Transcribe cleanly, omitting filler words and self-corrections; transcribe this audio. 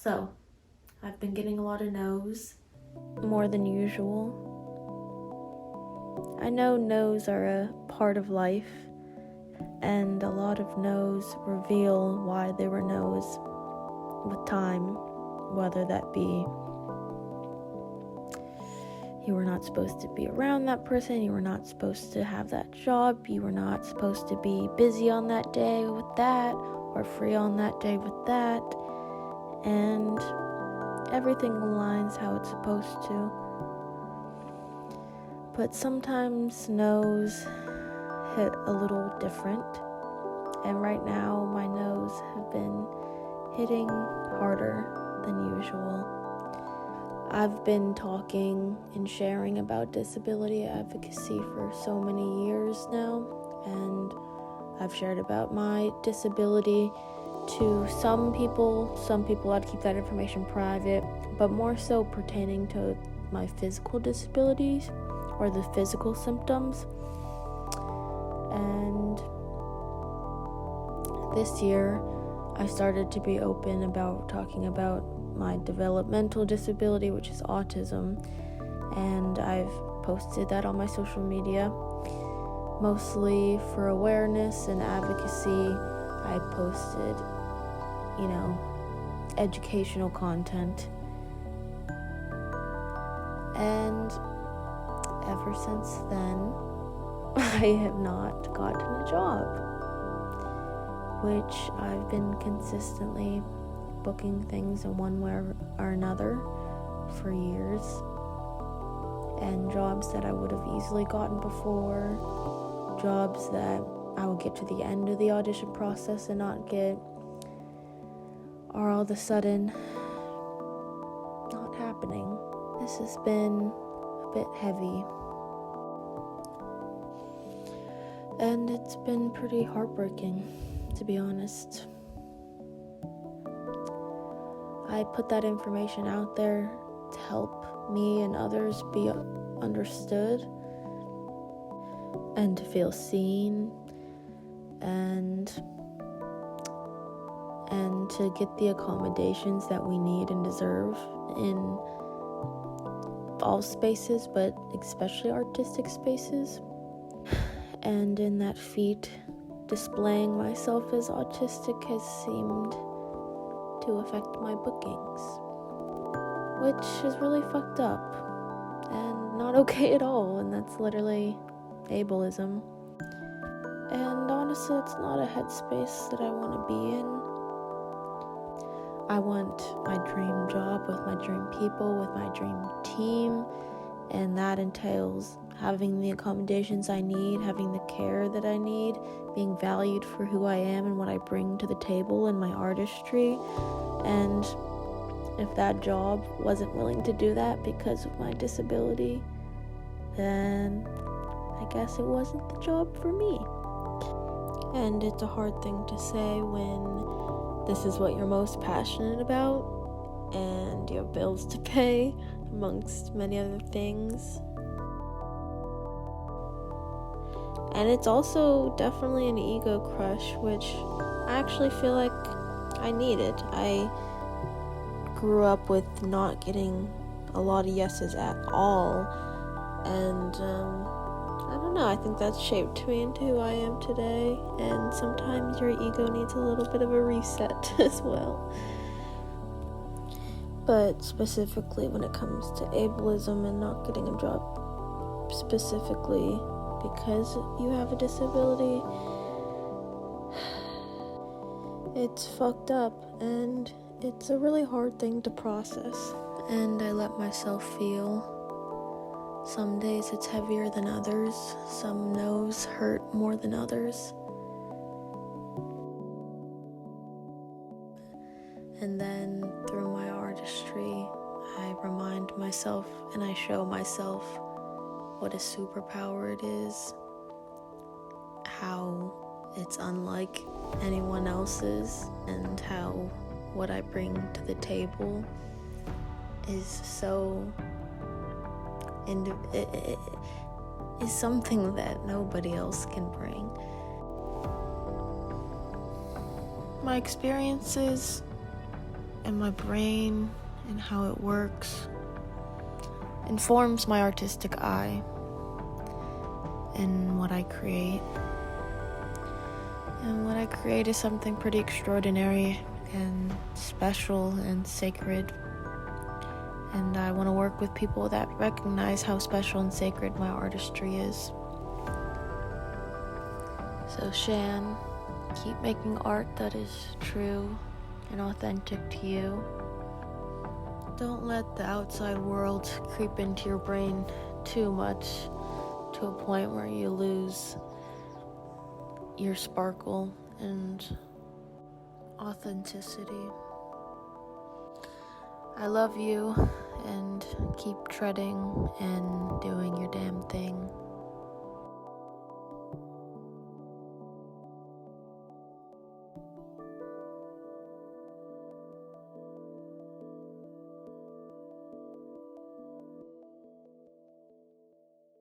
So, I've been getting a lot of no's, more than usual. I know no's are a part of life, and a lot of no's reveal why they were no's with time, whether that be you were not supposed to be around that person, you were not supposed to have that job, you were not supposed to be busy on that day with that, or free on that day with that, and everything aligns how it's supposed to. But sometimes no's hit a little different, and right now my no's have been hitting harder than usual. I've been talking and sharing about disability advocacy for so many years now, and I've shared about my disability to some people. Some people I'd keep that information private, but more so pertaining to my physical disabilities or the physical symptoms. And this year I started to be open about talking about my developmental disability, which is autism, and I've posted that on my social media, mostly for awareness and advocacy. I posted, educational content, and ever since then, I have not gotten a job, which I've been consistently booking things in one way or another for years, and jobs that I would have easily gotten before, jobs that I would get to the end of the audition process and not get, are all of a sudden not happening. This has been a bit heavy, and it's been pretty heartbreaking, to be honest. I put that information out there to help me and others be understood and to feel seen and to get the accommodations that we need and deserve in all spaces, but especially artistic spaces. And in that feat, displaying myself as autistic has seemed to affect my bookings, which is really fucked up and not okay at all, and that's literally ableism. And honestly, it's not a headspace that I want to be in. I want my dream job with my dream people, with my dream team, and that entails having the accommodations I need, having the care that I need, being valued for who I am and what I bring to the table in my artistry. And if that job wasn't willing to do that because of my disability, then I guess it wasn't the job for me. And it's a hard thing to say when this is what you're most passionate about and you have bills to pay, amongst many other things. And it's also definitely an ego crush, which I actually feel like I needed. I grew up with not getting a lot of yeses at all, and I don't know, I think that's shaped me into who I am today, and sometimes your ego needs a little bit of a reset as well. But specifically when it comes to ableism and not getting a job specifically because you have a disability, it's fucked up, and it's a really hard thing to process, and I let myself feel. Some days it's heavier than others, some no's hurt more than others, and then through my artistry I remind myself and I show myself what a superpower it is, how it's unlike anyone else's, and how what I bring to the table is so is something that nobody else can bring. My experiences and my brain and how it works informs my artistic eye and what I create. And what I create is something pretty extraordinary and special and sacred. And I want to work with people that recognize how special and sacred my artistry is. So Shan, keep making art that is true and authentic to you. Don't let the outside world creep into your brain too much to a point where you lose your sparkle and authenticity. I love you, and keep treading and doing your damn thing.